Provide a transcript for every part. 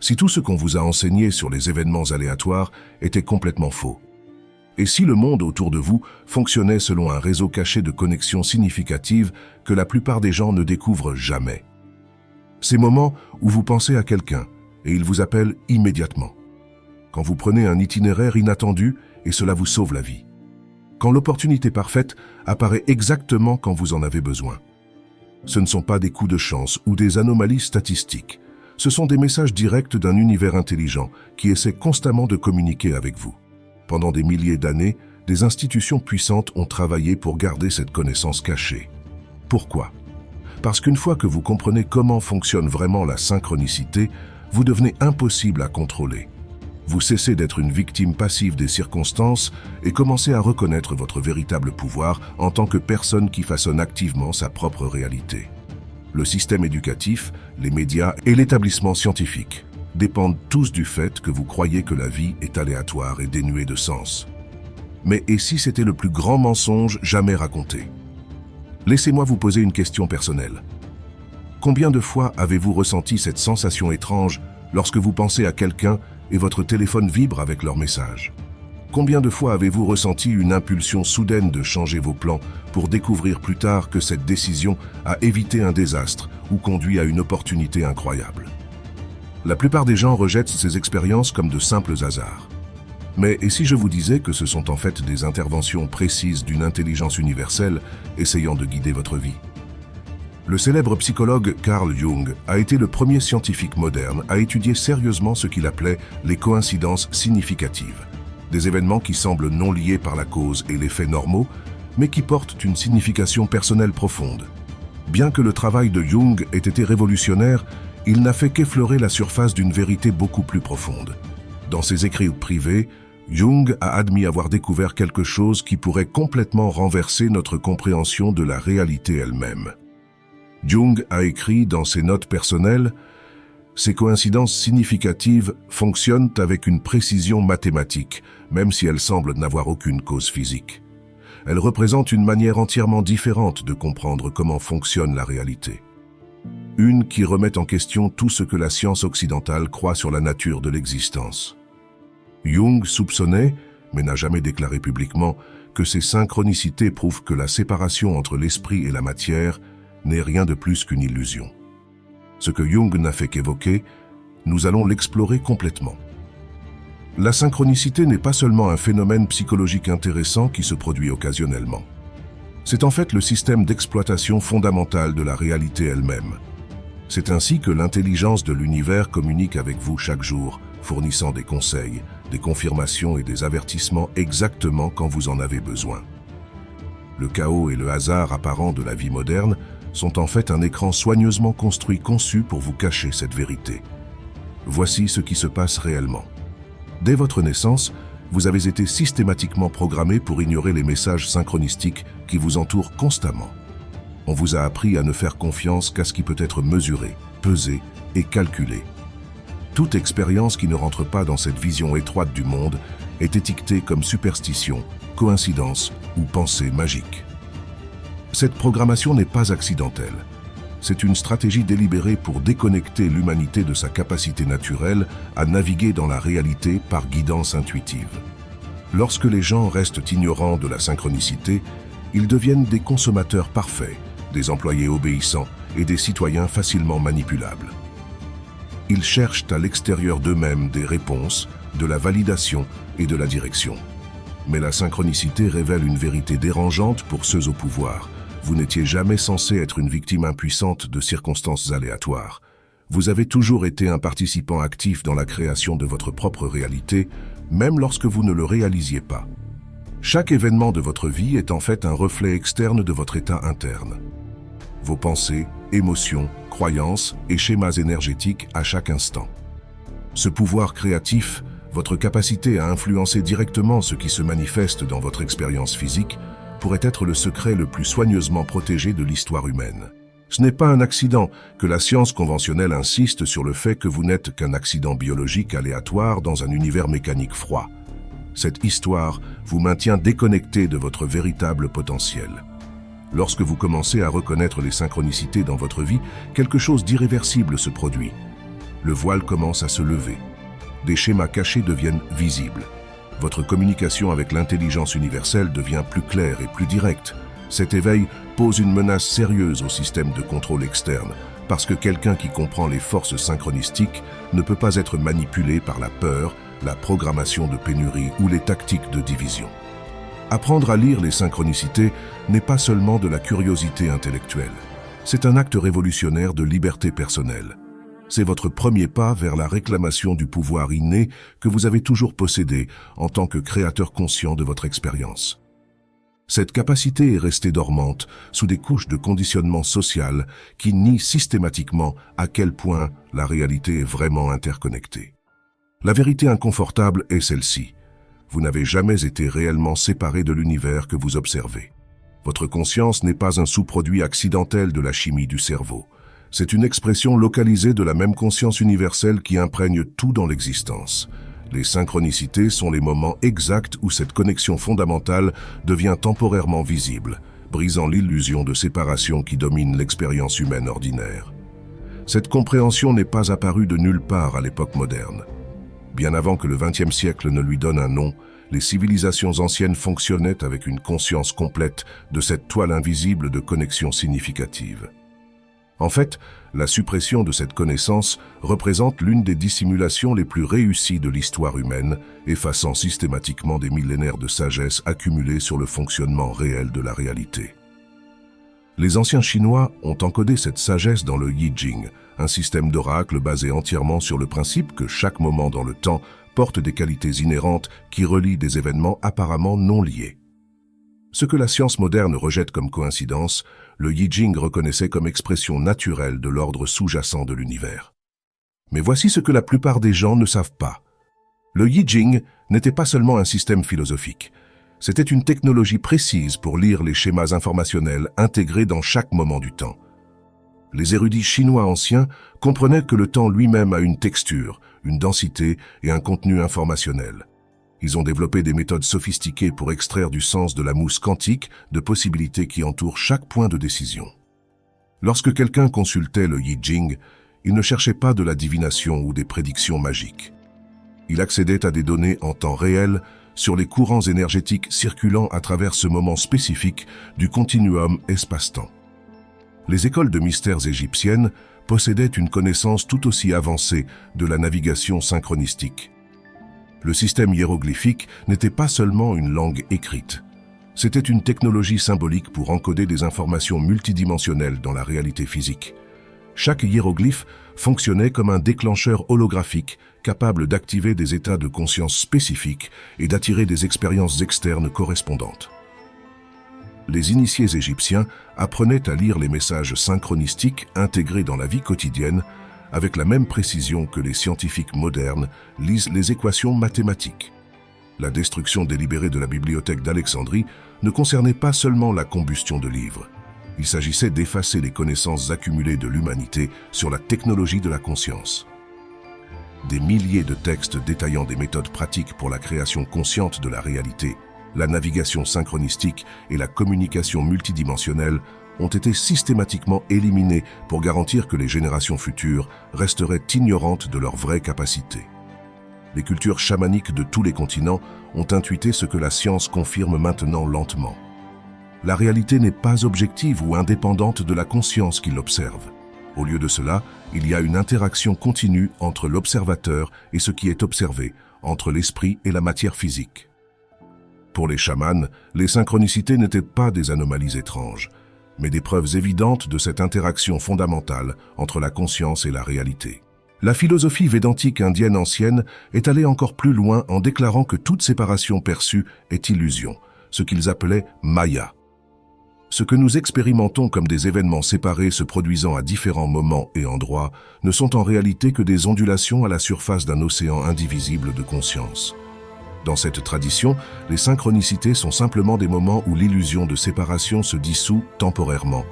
Si tout ce qu'on vous a enseigné sur les événements aléatoires était complètement faux? Et si le monde autour de vous fonctionnait selon un réseau caché de connexions significatives que la plupart des gens ne découvrent jamais? Ces moments où vous pensez à quelqu'un et il vous appelle immédiatement. Quand vous prenez un itinéraire inattendu et cela vous sauve la vie. Quand l'opportunité parfaite apparaît exactement quand vous en avez besoin. Ce ne sont pas des coups de chance ou des anomalies statistiques. Ce sont des messages directs d'un univers intelligent qui essaie constamment de communiquer avec vous. Pendant des milliers d'années, des institutions puissantes ont travaillé pour garder cette connaissance cachée. Pourquoi? Parce qu'une fois que vous comprenez comment fonctionne vraiment la synchronicité, vous devenez impossible à contrôler. Vous cessez d'être une victime passive des circonstances et commencez à reconnaître votre véritable pouvoir en tant que personne qui façonne activement sa propre réalité. Le système éducatif, les médias et l'établissement scientifique dépendent tous du fait que vous croyez que la vie est aléatoire et dénuée de sens. Mais et si c'était le plus grand mensonge jamais raconté? Laissez-moi vous poser une question personnelle. Combien de fois avez-vous ressenti cette sensation étrange lorsque vous pensez à quelqu'un et votre téléphone vibre avec leur message? Combien de fois avez-vous ressenti une impulsion soudaine de changer vos plans pour découvrir plus tard que cette décision a évité un désastre ou conduit à une opportunité incroyable? La plupart des gens rejettent ces expériences comme de simples hasards. Mais et si je vous disais que ce sont en fait des interventions précises d'une intelligence universelle essayant de guider votre vie? Le célèbre psychologue Carl Jung a été le premier scientifique moderne à étudier sérieusement ce qu'il appelait les coïncidences significatives, des événements qui semblent non liés par la cause et les faits normaux, mais qui portent une signification personnelle profonde. Bien que le travail de Jung ait été révolutionnaire, il n'a fait qu'effleurer la surface d'une vérité beaucoup plus profonde. Dans ses écrits privés, Jung a admis avoir découvert quelque chose qui pourrait complètement renverser notre compréhension de la réalité elle-même. Jung a écrit dans ses notes personnelles « Ces coïncidences significatives fonctionnent avec une précision mathématique, même si elles semblent n'avoir aucune cause physique. Elles représentent une manière entièrement différente de comprendre comment fonctionne la réalité. Une qui remet en question tout ce que la science occidentale croit sur la nature de l'existence. » Jung soupçonnait, mais n'a jamais déclaré publiquement, que ces synchronicités prouvent que la séparation entre l'esprit et la matière n'est rien de plus qu'une illusion. Ce que Jung n'a fait qu'évoquer, nous allons l'explorer complètement. La synchronicité n'est pas seulement un phénomène psychologique intéressant qui se produit occasionnellement. C'est en fait le système d'exploitation fondamental de la réalité elle-même. C'est ainsi que l'intelligence de l'univers communique avec vous chaque jour, fournissant des conseils, des confirmations et des avertissements exactement quand vous en avez besoin. Le chaos et le hasard apparent de la vie moderne sont en fait un écran soigneusement conçu pour vous cacher cette vérité. Voici ce qui se passe réellement. Dès votre naissance, vous avez été systématiquement programmé pour ignorer les messages synchronistiques qui vous entourent constamment. On vous a appris à ne faire confiance qu'à ce qui peut être mesuré, pesé et calculé. Toute expérience qui ne rentre pas dans cette vision étroite du monde est étiquetée comme superstition, coïncidence ou pensée magique. Cette programmation n'est pas accidentelle. C'est une stratégie délibérée pour déconnecter l'humanité de sa capacité naturelle à naviguer dans la réalité par guidance intuitive. Lorsque les gens restent ignorants de la synchronicité, ils deviennent des consommateurs parfaits, des employés obéissants et des citoyens facilement manipulables. Ils cherchent à l'extérieur d'eux-mêmes des réponses, de la validation et de la direction. Mais la synchronicité révèle une vérité dérangeante pour ceux au pouvoir. Vous n'étiez jamais censé être une victime impuissante de circonstances aléatoires. Vous avez toujours été un participant actif dans la création de votre propre réalité, même lorsque vous ne le réalisiez pas. Chaque événement de votre vie est en fait un reflet externe de votre état interne. Vos pensées, émotions, croyances et schémas énergétiques à chaque instant. Ce pouvoir créatif, votre capacité à influencer directement ce qui se manifeste dans votre expérience physique, pourrait être le secret le plus soigneusement protégé de l'histoire humaine. Ce n'est pas un accident que la science conventionnelle insiste sur le fait que vous n'êtes qu'un accident biologique aléatoire dans un univers mécanique froid. Cette histoire vous maintient déconnecté de votre véritable potentiel. Lorsque vous commencez à reconnaître les synchronicités dans votre vie, quelque chose d'irréversible se produit. le voile commence à se lever. Des schémas cachés deviennent visibles. Votre communication avec l'intelligence universelle devient plus claire et plus directe. Cet éveil pose une menace sérieuse au système de contrôle externe, parce que quelqu'un qui comprend les forces synchronistiques ne peut pas être manipulé par la peur, la programmation de pénurie ou les tactiques de division. Apprendre à lire les synchronicités n'est pas seulement de la curiosité intellectuelle. C'est un acte révolutionnaire de liberté personnelle. C'est votre premier pas vers la réclamation du pouvoir inné que vous avez toujours possédé en tant que créateur conscient de votre expérience. Cette capacité est restée dormante sous des couches de conditionnement social qui nient systématiquement à quel point la réalité est vraiment interconnectée. La vérité inconfortable est celle-ci. Vous n'avez jamais été réellement séparé de l'univers que vous observez. Votre conscience n'est pas un sous-produit accidentel de la chimie du cerveau. C'est une expression localisée de la même conscience universelle qui imprègne tout dans l'existence. Les synchronicités sont les moments exacts où cette connexion fondamentale devient temporairement visible, brisant l'illusion de séparation qui domine l'expérience humaine ordinaire. Cette compréhension n'est pas apparue de nulle part à l'époque moderne. Bien avant que le XXe siècle ne lui donne un nom, les civilisations anciennes fonctionnaient avec une conscience complète de cette toile invisible de connexion significative. En fait, la suppression de cette connaissance représente l'une des dissimulations les plus réussies de l'histoire humaine, effaçant systématiquement des millénaires de sagesse accumulés sur le fonctionnement réel de la réalité. Les anciens Chinois ont encodé cette sagesse dans le Yi Jing, un système d'oracles basé entièrement sur le principe que chaque moment dans le temps porte des qualités inhérentes qui relient des événements apparemment non liés. Ce que la science moderne rejette comme coïncidence, le Yi Jing reconnaissait comme expression naturelle de l'ordre sous-jacent de l'univers. Mais voici ce que la plupart des gens ne savent pas. Le Yi Jing n'était pas seulement un système philosophique. C'était une technologie précise pour lire les schémas informationnels intégrés dans chaque moment du temps. Les érudits chinois anciens comprenaient que le temps lui-même a une texture, une densité et un contenu informationnel. Ils ont développé des méthodes sophistiquées pour extraire du sens de la mousse quantique de possibilités qui entourent chaque point de décision. Lorsque quelqu'un consultait le Yi Jing, il ne cherchait pas de la divination ou des prédictions magiques. Il accédait à des données en temps réel sur les courants énergétiques circulant à travers ce moment spécifique du continuum espace-temps. Les écoles de mystères égyptiennes possédaient une connaissance tout aussi avancée de la navigation synchronistique. Le système hiéroglyphique n'était pas seulement une langue écrite. C'était une technologie symbolique pour encoder des informations multidimensionnelles dans la réalité physique. Chaque hiéroglyphe fonctionnait comme un déclencheur holographique capable d'activer des états de conscience spécifiques et d'attirer des expériences externes correspondantes. Les initiés égyptiens apprenaient à lire les messages synchronistiques intégrés dans la vie quotidienne avec la même précision que les scientifiques modernes lisent les équations mathématiques. La destruction délibérée de la bibliothèque d'Alexandrie ne concernait pas seulement la combustion de livres. Il s'agissait d'effacer les connaissances accumulées de l'humanité sur la technologie de la conscience. Des milliers de textes détaillant des méthodes pratiques pour la création consciente de la réalité, la navigation synchronistique et la communication multidimensionnelle ont été systématiquement éliminés pour garantir que les générations futures resteraient ignorantes de leurs vraies capacités. Les cultures chamaniques de tous les continents ont intuité ce que la science confirme maintenant lentement. La réalité n'est pas objective ou indépendante de la conscience qui l'observe. Au lieu de cela, il y a une interaction continue entre l'observateur et ce qui est observé, entre l'esprit et la matière physique. Pour les chamans, les synchronicités n'étaient pas des anomalies étranges, mais des preuves évidentes de cette interaction fondamentale entre la conscience et la réalité. La philosophie védantique indienne ancienne est allée encore plus loin en déclarant que toute séparation perçue est illusion, ce qu'ils appelaient Maya. Ce que nous expérimentons comme des événements séparés se produisant à différents moments et endroits ne sont en réalité que des ondulations à la surface d'un océan indivisible de conscience. Dans cette tradition, les synchronicités sont simplement des moments où l'illusion de séparation se dissout temporairement,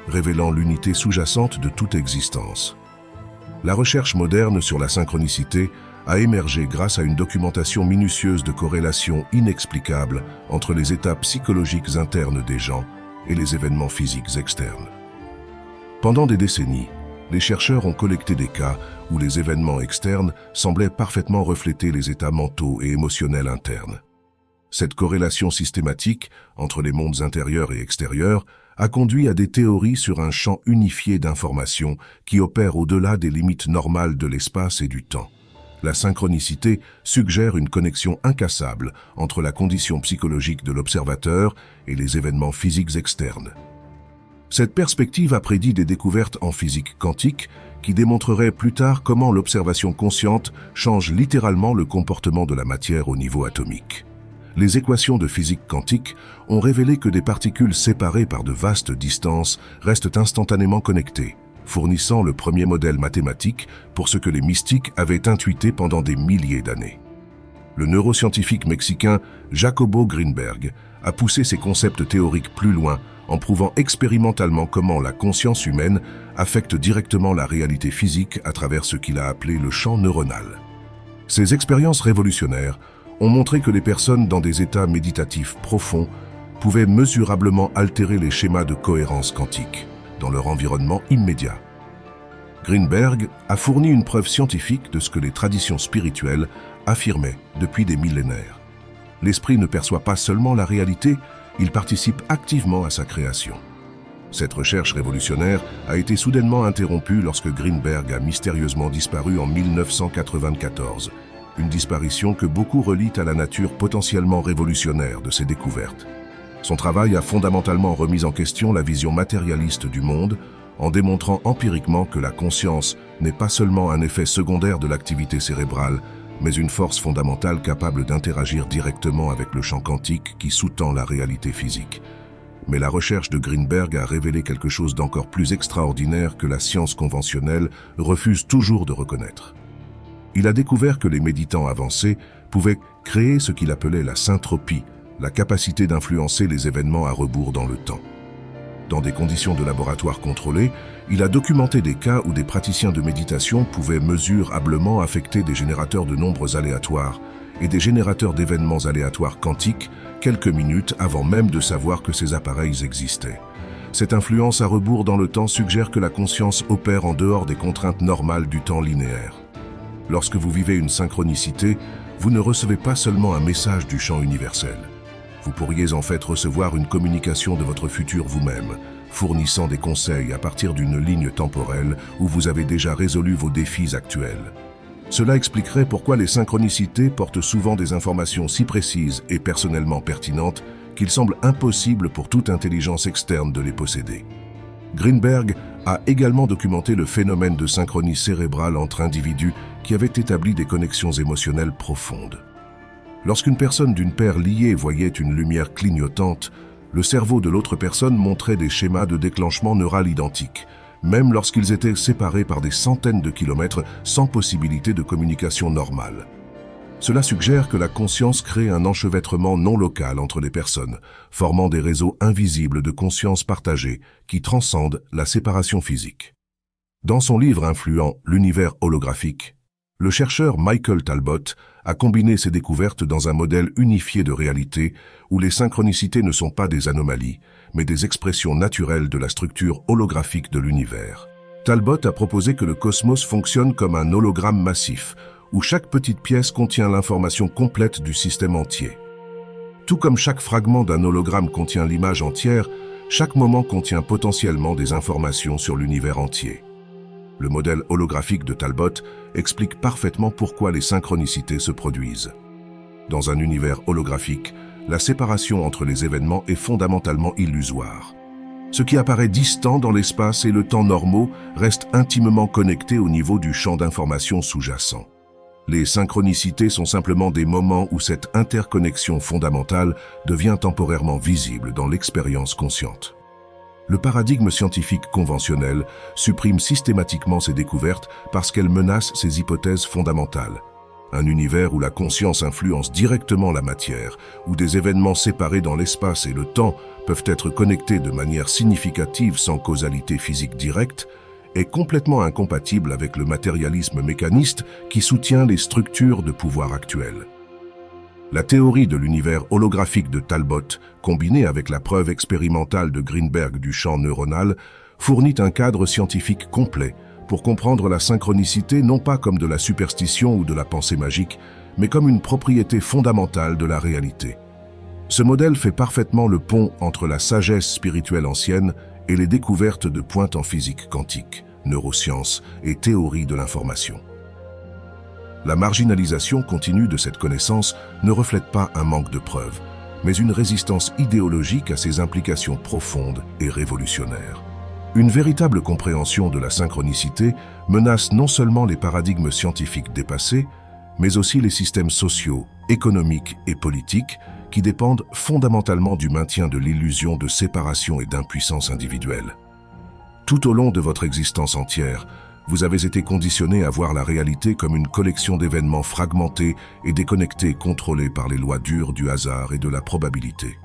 révélant l'unité sous-jacente de toute existence. La recherche moderne sur la synchronicité a émergé grâce à une documentation minutieuse de corrélations inexplicables entre les états psychologiques internes des gens et les événements physiques externes. Pendant des décennies, les chercheurs ont collecté des cas où les événements externes semblaient parfaitement refléter les états mentaux et émotionnels internes. Cette corrélation systématique entre les mondes intérieurs et extérieurs a conduit à des théories sur un champ unifié d'informations qui opère au-delà des limites normales de l'espace et du temps. La synchronicité suggère une connexion incassable entre la condition psychologique de l'observateur et les événements physiques externes. Cette perspective a prédit des découvertes en physique quantique qui démontreraient plus tard comment l'observation consciente change littéralement le comportement de la matière au niveau atomique. Les équations de physique quantique ont révélé que des particules séparées par de vastes distances restent instantanément connectées, fournissant le premier modèle mathématique pour ce que les mystiques avaient intuité pendant des milliers d'années. Le neuroscientifique mexicain Jacobo Greenberg a poussé ses concepts théoriques plus loin en prouvant expérimentalement comment la conscience humaine affecte directement la réalité physique à travers ce qu'il a appelé le champ neuronal. Ces expériences révolutionnaires ont montré que les personnes dans des états méditatifs profonds pouvaient mesurablement altérer les schémas de cohérence quantique dans leur environnement immédiat. Greenberg a fourni une preuve scientifique de ce que les traditions spirituelles affirmaient depuis des millénaires. L'esprit ne perçoit pas seulement la réalité, il participe activement à sa création. Cette recherche révolutionnaire a été soudainement interrompue lorsque Greenberg a mystérieusement disparu en 1994, une disparition que beaucoup relient à la nature potentiellement révolutionnaire de ses découvertes. Son travail a fondamentalement remis en question la vision matérialiste du monde, en démontrant empiriquement que la conscience n'est pas seulement un effet secondaire de l'activité cérébrale, mais une force fondamentale capable d'interagir directement avec le champ quantique qui sous-tend la réalité physique. Mais la recherche de Greenberg a révélé quelque chose d'encore plus extraordinaire que la science conventionnelle refuse toujours de reconnaître. Il a découvert que les méditants avancés pouvaient créer ce qu'il appelait la syntropie, la capacité d'influencer les événements à rebours dans le temps. Dans des conditions de laboratoire contrôlées, il a documenté des cas où des praticiens de méditation pouvaient mesurablement affecter des générateurs de nombres aléatoires et des générateurs d'événements aléatoires quantiques quelques minutes avant même de savoir que ces appareils existaient. Cette influence à rebours dans le temps suggère que la conscience opère en dehors des contraintes normales du temps linéaire. Lorsque vous vivez une synchronicité, vous ne recevez pas seulement un message du champ universel. Vous pourriez en fait recevoir une communication de votre futur vous-même, fournissant des conseils à partir d'une ligne temporelle où vous avez déjà résolu vos défis actuels. Cela expliquerait pourquoi les synchronicités portent souvent des informations si précises et personnellement pertinentes qu'il semble impossible pour toute intelligence externe de les posséder. Greenberg a également documenté le phénomène de synchronie cérébrale entre individus qui avaient établi des connexions émotionnelles profondes. Lorsqu'une personne d'une paire liée voyait une lumière clignotante, le cerveau de l'autre personne montrait des schémas de déclenchement neural identiques, même lorsqu'ils étaient séparés par des centaines de kilomètres sans possibilité de communication normale. Cela suggère que la conscience crée un enchevêtrement non local entre les personnes, formant des réseaux invisibles de conscience partagée qui transcendent la séparation physique. Dans son livre influent « L'univers holographique », le chercheur Michael Talbot a combiné ses découvertes dans un modèle unifié de réalité où les synchronicités ne sont pas des anomalies, mais des expressions naturelles de la structure holographique de l'univers. Talbot a proposé que le cosmos fonctionne comme un hologramme massif, où chaque petite pièce contient l'information complète du système entier. Tout comme chaque fragment d'un hologramme contient l'image entière, chaque moment contient potentiellement des informations sur l'univers entier. Le modèle holographique de Talbot explique parfaitement pourquoi les synchronicités se produisent. Dans un univers holographique, la séparation entre les événements est fondamentalement illusoire. Ce qui apparaît distant dans l'espace et le temps normaux reste intimement connecté au niveau du champ d'information sous-jacent. Les synchronicités sont simplement des moments où cette interconnexion fondamentale devient temporairement visible dans l'expérience consciente. Le paradigme scientifique conventionnel supprime systématiquement ces découvertes parce qu'elles menacent ces hypothèses fondamentales. Un univers où la conscience influence directement la matière, où des événements séparés dans l'espace et le temps peuvent être connectés de manière significative sans causalité physique directe, est complètement incompatible avec le matérialisme mécaniste qui soutient les structures de pouvoir actuelles. La théorie de l'univers holographique de Talbot, combinée avec la preuve expérimentale de Greenberg du champ neuronal, fournit un cadre scientifique complet pour comprendre la synchronicité non pas comme de la superstition ou de la pensée magique, mais comme une propriété fondamentale de la réalité. Ce modèle fait parfaitement le pont entre la sagesse spirituelle ancienne et les découvertes de pointe en physique quantique, neurosciences et théorie de l'information. La marginalisation continue de cette connaissance ne reflète pas un manque de preuves, mais une résistance idéologique à ses implications profondes et révolutionnaires. Une véritable compréhension de la synchronicité menace non seulement les paradigmes scientifiques dépassés, mais aussi les systèmes sociaux, économiques et politiques qui dépendent fondamentalement du maintien de l'illusion de séparation et d'impuissance individuelle. Tout au long de votre existence entière, vous avez été conditionné à voir la réalité comme une collection d'événements fragmentés et déconnectés, contrôlés par les lois dures du hasard et de la probabilité.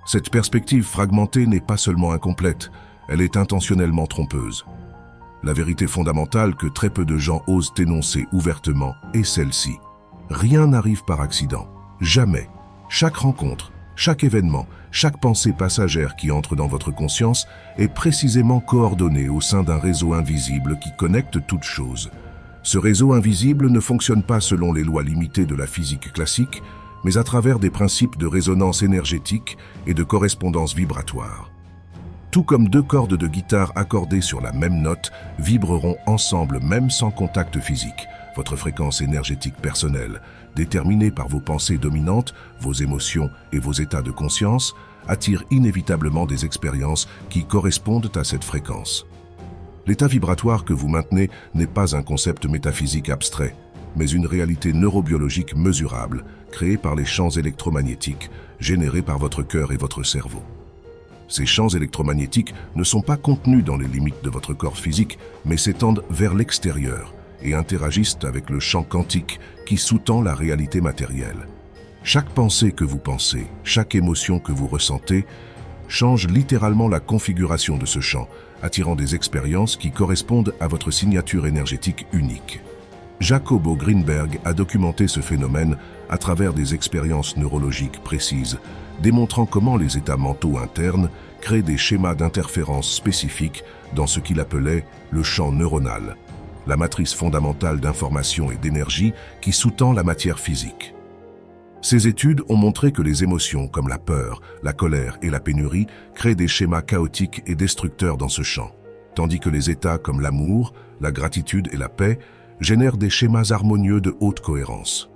Cette perspective fragmentée n'est pas seulement incomplète, elle est intentionnellement trompeuse. La vérité fondamentale que très peu de gens osent énoncer ouvertement est celle-ci. Rien n'arrive par accident, jamais. Chaque rencontre, chaque événement, chaque pensée passagère qui entre dans votre conscience est précisément coordonnée au sein d'un réseau invisible qui connecte toutes choses. Ce réseau invisible ne fonctionne pas selon les lois limitées de la physique classique, mais à travers des principes de résonance énergétique et de correspondance vibratoire. Tout comme deux cordes de guitare accordées sur la même note vibreront ensemble même sans contact physique. Votre fréquence énergétique personnelle, déterminée par vos pensées dominantes, vos émotions et vos états de conscience, attire inévitablement des expériences qui correspondent à cette fréquence. L'état vibratoire que vous maintenez n'est pas un concept métaphysique abstrait, mais une réalité neurobiologique mesurable, créée par les champs électromagnétiques générés par votre cœur et votre cerveau. Ces champs électromagnétiques ne sont pas contenus dans les limites de votre corps physique, mais s'étendent vers l'extérieur et interagissent avec le champ quantique qui sous-tend la réalité matérielle. Chaque pensée que vous pensez, chaque émotion que vous ressentez, change littéralement la configuration de ce champ, attirant des expériences qui correspondent à votre signature énergétique unique. Jacobo Greenberg a documenté ce phénomène à travers des expériences neurologiques précises, démontrant comment les états mentaux internes créent des schémas d'interférence spécifiques dans ce qu'il appelait le champ neuronal, la matrice fondamentale d'information et d'énergie qui sous-tend la matière physique. Ces études ont montré que les émotions comme la peur, la colère et la pénurie créent des schémas chaotiques et destructeurs dans ce champ, tandis que les états comme l'amour, la gratitude et la paix génèrent des schémas harmonieux de haute cohérence.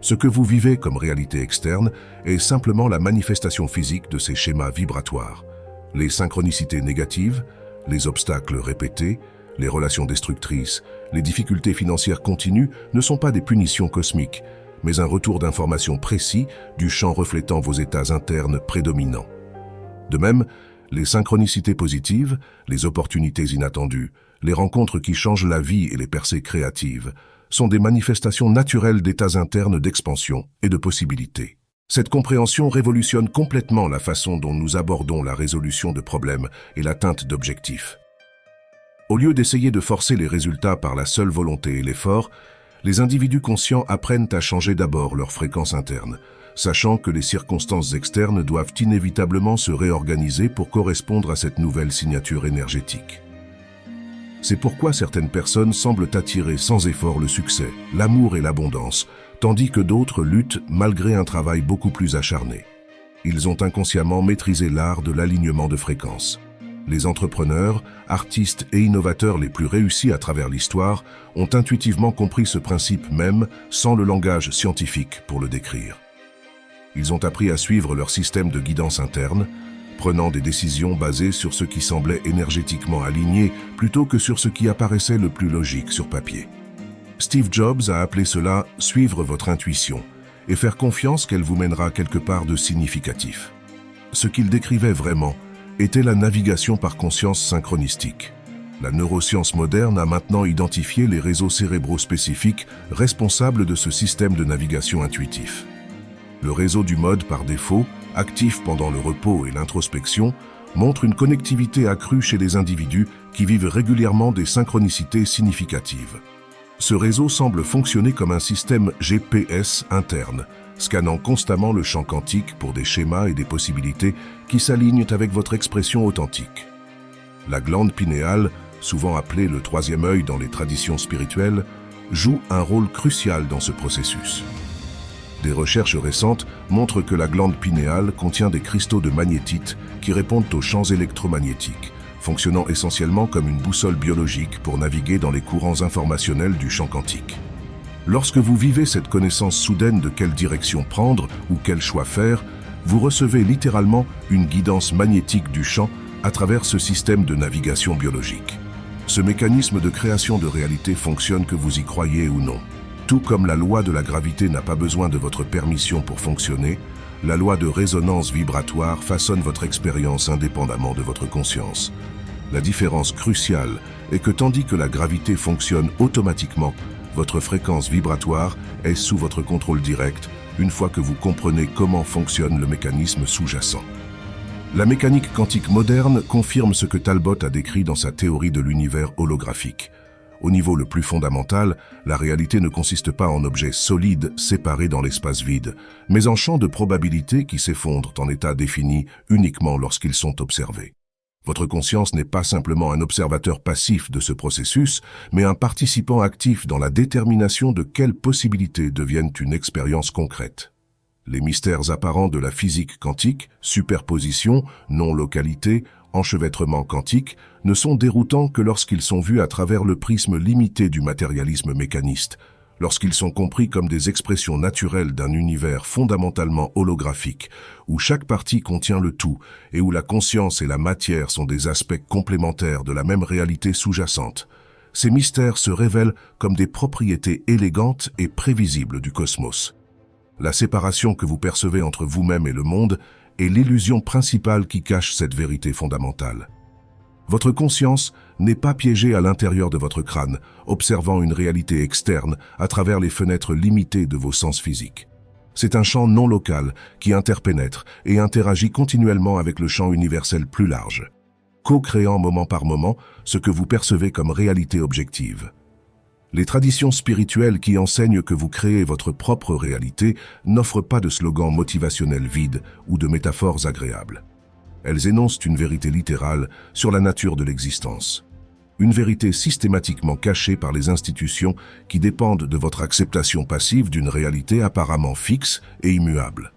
Ce que vous vivez comme réalité externe est simplement la manifestation physique de ces schémas vibratoires. Les synchronicités négatives, les obstacles répétés, les relations destructrices, les difficultés financières continues ne sont pas des punitions cosmiques, mais un retour d'informations précis du champ reflétant vos états internes prédominants. De même, les synchronicités positives, les opportunités inattendues, les rencontres qui changent la vie et les percées créatives sont des manifestations naturelles d'états internes d'expansion et de possibilités. Cette compréhension révolutionne complètement la façon dont nous abordons la résolution de problèmes et l'atteinte d'objectifs. Au lieu d'essayer de forcer les résultats par la seule volonté et l'effort, les individus conscients apprennent à changer d'abord leur fréquence interne, sachant que les circonstances externes doivent inévitablement se réorganiser pour correspondre à cette nouvelle signature énergétique. C'est pourquoi certaines personnes semblent attirer sans effort le succès, l'amour et l'abondance, tandis que d'autres luttent malgré un travail beaucoup plus acharné. Ils ont inconsciemment maîtrisé l'art de l'alignement de fréquences. Les entrepreneurs, artistes et innovateurs les plus réussis à travers l'histoire ont intuitivement compris ce principe même sans le langage scientifique pour le décrire. Ils ont appris à suivre leur système de guidance interne, prenant des décisions basées sur ce qui semblait énergétiquement aligné plutôt que sur ce qui apparaissait le plus logique sur papier. Steve Jobs a appelé cela « suivre votre intuition » et faire confiance qu'elle vous mènera quelque part de significatif. Ce qu'il décrivait vraiment était la navigation par conscience synchronistique. La neuroscience moderne a maintenant identifié les réseaux cérébraux spécifiques responsables de ce système de navigation intuitif. Le réseau du mode par défaut, actif pendant le repos et l'introspection, montre une connectivité accrue chez les individus qui vivent régulièrement des synchronicités significatives. Ce réseau semble fonctionner comme un système GPS interne, scannant constamment le champ quantique pour des schémas et des possibilités qui s'alignent avec votre expression authentique. La glande pinéale, souvent appelé le troisième œil dans les traditions spirituelles, joue un rôle crucial dans ce processus. Des recherches récentes montrent que la glande pinéale contient des cristaux de magnétite qui répondent aux champs électromagnétiques, fonctionnant essentiellement comme une boussole biologique pour naviguer dans les courants informationnels du champ quantique. Lorsque vous vivez cette connaissance soudaine de quelle direction prendre ou quel choix faire, vous recevez littéralement une guidance magnétique du champ à travers ce système de navigation biologique. Ce mécanisme de création de réalité fonctionne que vous y croyez ou non. Tout comme la loi de la gravité n'a pas besoin de votre permission pour fonctionner, la loi de résonance vibratoire façonne votre expérience indépendamment de votre conscience. La différence cruciale est que tandis que la gravité fonctionne automatiquement, votre fréquence vibratoire est sous votre contrôle direct une fois que vous comprenez comment fonctionne le mécanisme sous-jacent. La mécanique quantique moderne confirme ce que Talbot a décrit dans sa théorie de l'univers holographique. Au niveau le plus fondamental, la réalité ne consiste pas en objets solides séparés dans l'espace vide, mais en champs de probabilité qui s'effondrent en état défini uniquement lorsqu'ils sont observés. Votre conscience n'est pas simplement un observateur passif de ce processus, mais un participant actif dans la détermination de quelles possibilités deviennent une expérience concrète. Les mystères apparents de la physique quantique, superposition, non-localité, enchevêtrement quantique, ne sont déroutants que lorsqu'ils sont vus à travers le prisme limité du matérialisme mécaniste, lorsqu'ils sont compris comme des expressions naturelles d'un univers fondamentalement holographique, où chaque partie contient le tout et où la conscience et la matière sont des aspects complémentaires de la même réalité sous-jacente. Ces mystères se révèlent comme des propriétés élégantes et prévisibles du cosmos. La séparation que vous percevez entre vous-même et le monde est l'illusion principale qui cache cette vérité fondamentale. Votre conscience n'est pas piégée à l'intérieur de votre crâne, observant une réalité externe à travers les fenêtres limitées de vos sens physiques. C'est un champ non local qui interpénètre et interagit continuellement avec le champ universel plus large, co-créant moment par moment ce que vous percevez comme réalité objective. Les traditions spirituelles qui enseignent que vous créez votre propre réalité n'offrent pas de slogans motivationnels vides ou de métaphores agréables. Elles énoncent une vérité littérale sur la nature de l'existence. Une vérité systématiquement cachée par les institutions qui dépendent de votre acceptation passive d'une réalité apparemment fixe et immuable.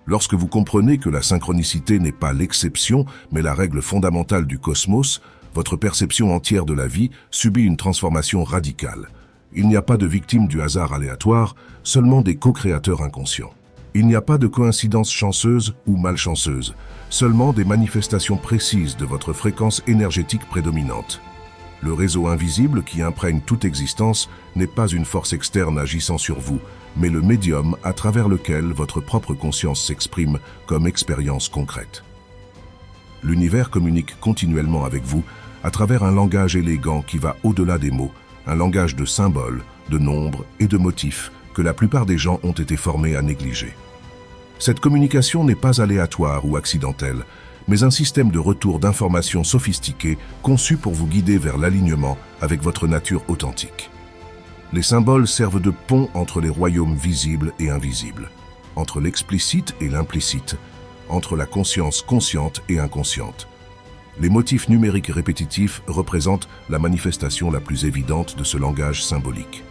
Lorsque vous comprenez que la synchronicité n'est pas l'exception, mais la règle fondamentale du cosmos, votre perception entière de la vie subit une transformation radicale. Il n'y a pas de victimes du hasard aléatoire, seulement des co-créateurs inconscients. Il n'y a pas de coïncidence chanceuse ou malchanceuse, seulement des manifestations précises de votre fréquence énergétique prédominante. Le réseau invisible qui imprègne toute existence n'est pas une force externe agissant sur vous, mais le médium à travers lequel votre propre conscience s'exprime comme expérience concrète. L'univers communique continuellement avec vous à travers un langage élégant qui va au-delà des mots, un langage de symboles, de nombres et de motifs que la plupart des gens ont été formés à négliger. Cette communication n'est pas aléatoire ou accidentelle, mais un système de retour d'informations sophistiqué conçu pour vous guider vers l'alignement avec votre nature authentique. Les symboles servent de pont entre les royaumes visibles et invisibles, entre l'explicite et l'implicite, entre la conscience consciente et inconsciente. Les motifs numériques répétitifs représentent la manifestation la plus évidente de ce langage symbolique.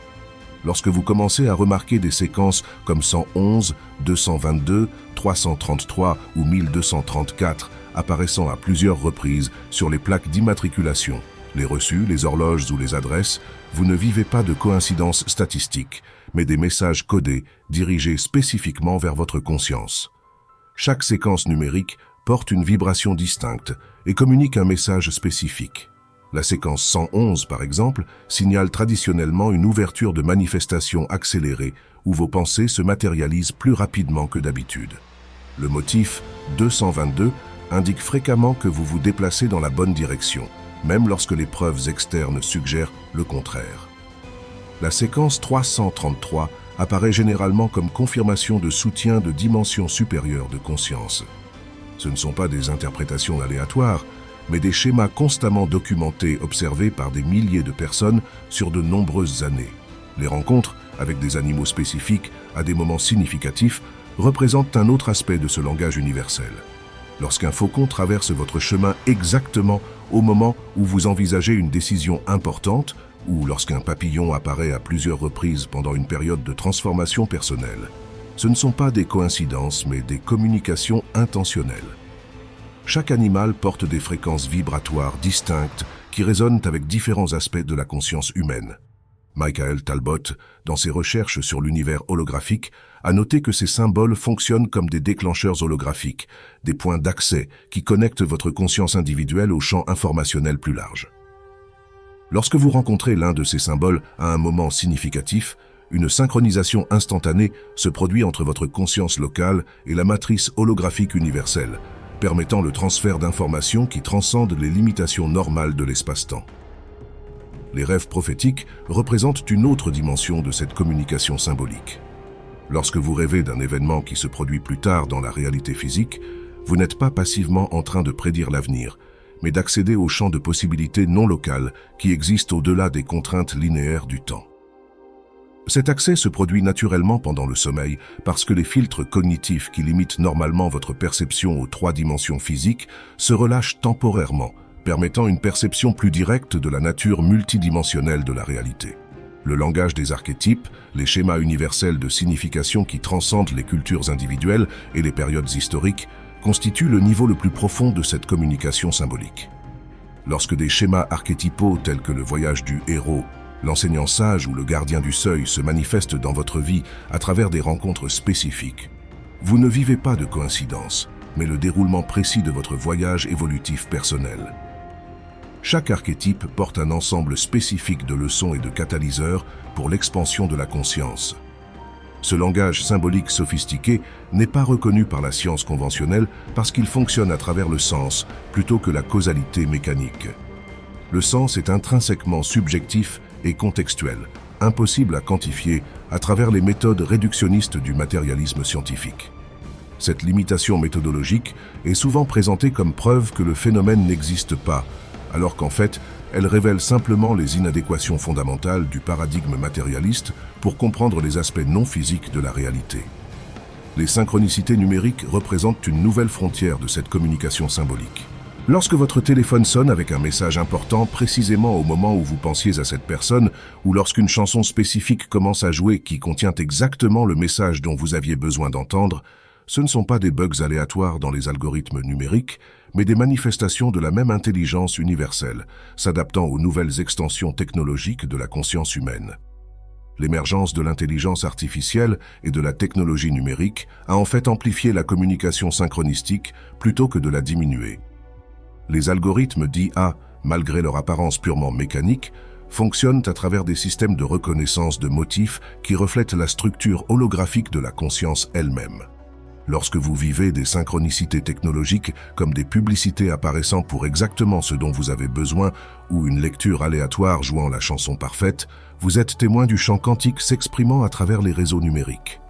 Lorsque vous commencez à remarquer des séquences comme 111, 222, 333 ou 1234 apparaissant à plusieurs reprises sur les plaques d'immatriculation, les reçus, les horloges ou les adresses, vous ne vivez pas de coïncidences statistiques, mais des messages codés dirigés spécifiquement vers votre conscience. Chaque séquence numérique porte une vibration distincte et communique un message spécifique. La séquence 111, par exemple, signale traditionnellement une ouverture de manifestation accélérée où vos pensées se matérialisent plus rapidement que d'habitude. Le motif 222 indique fréquemment que vous vous déplacez dans la bonne direction, même lorsque les preuves externes suggèrent le contraire. La séquence 333 apparaît généralement comme confirmation de soutien de dimensions supérieures de conscience. Ce ne sont pas des interprétations aléatoires, mais des schémas constamment documentés observés par des milliers de personnes sur de nombreuses années. Les rencontres avec des animaux spécifiques à des moments significatifs représentent un autre aspect de ce langage universel. Lorsqu'un faucon traverse votre chemin exactement au moment où vous envisagez une décision importante, ou lorsqu'un papillon apparaît à plusieurs reprises pendant une période de transformation personnelle, ce ne sont pas des coïncidences, mais des communications intentionnelles. Chaque animal porte des fréquences vibratoires distinctes qui résonnent avec différents aspects de la conscience humaine. Michael Talbot, dans ses recherches sur l'univers holographique, a noté que ces symboles fonctionnent comme des déclencheurs holographiques, des points d'accès qui connectent votre conscience individuelle au champ informationnel plus large. Lorsque vous rencontrez l'un de ces symboles à un moment significatif, une synchronisation instantanée se produit entre votre conscience locale et la matrice holographique universelle, permettant le transfert d'informations qui transcendent les limitations normales de l'espace-temps. Les rêves prophétiques représentent une autre dimension de cette communication symbolique. Lorsque vous rêvez d'un événement qui se produit plus tard dans la réalité physique, vous n'êtes pas passivement en train de prédire l'avenir, mais d'accéder au champ de possibilités non locales qui existent au-delà des contraintes linéaires du temps. Cet accès se produit naturellement pendant le sommeil parce que les filtres cognitifs qui limitent normalement votre perception aux 3 dimensions physiques se relâchent temporairement, permettant une perception plus directe de la nature multidimensionnelle de la réalité. Le langage des archétypes, les schémas universels de signification qui transcendent les cultures individuelles et les périodes historiques, constituent le niveau le plus profond de cette communication symbolique. Lorsque des schémas archétypaux tels que le voyage du héros, l'enseignant sage ou le gardien du seuil se manifestent dans votre vie à travers des rencontres spécifiques, vous ne vivez pas de coïncidence, mais le déroulement précis de votre voyage évolutif personnel. Chaque archétype porte un ensemble spécifique de leçons et de catalyseurs pour l'expansion de la conscience. Ce langage symbolique sophistiqué n'est pas reconnu par la science conventionnelle parce qu'il fonctionne à travers le sens plutôt que la causalité mécanique. Le sens est intrinsèquement subjectif et contextuel, impossible à quantifier à travers les méthodes réductionnistes du matérialisme scientifique. Cette limitation méthodologique est souvent présentée comme preuve que le phénomène n'existe pas, alors qu'en fait, elle révèle simplement les inadéquations fondamentales du paradigme matérialiste pour comprendre les aspects non physiques de la réalité. Les synchronicités numériques représentent une nouvelle frontière de cette communication symbolique. Lorsque votre téléphone sonne avec un message important précisément au moment où vous pensiez à cette personne, ou lorsqu'une chanson spécifique commence à jouer qui contient exactement le message dont vous aviez besoin d'entendre, ce ne sont pas des bugs aléatoires dans les algorithmes numériques, mais des manifestations de la même intelligence universelle, s'adaptant aux nouvelles extensions technologiques de la conscience humaine. L'émergence de l'intelligence artificielle et de la technologie numérique a en fait amplifié la communication synchronistique plutôt que de la diminuer. Les algorithmes d'IA, malgré leur apparence purement mécanique, fonctionnent à travers des systèmes de reconnaissance de motifs qui reflètent la structure holographique de la conscience elle-même. Lorsque vous vivez des synchronicités technologiques comme des publicités apparaissant pour exactement ce dont vous avez besoin ou une lecture aléatoire jouant la chanson parfaite, vous êtes témoin du champ quantique s'exprimant à travers les réseaux numériques.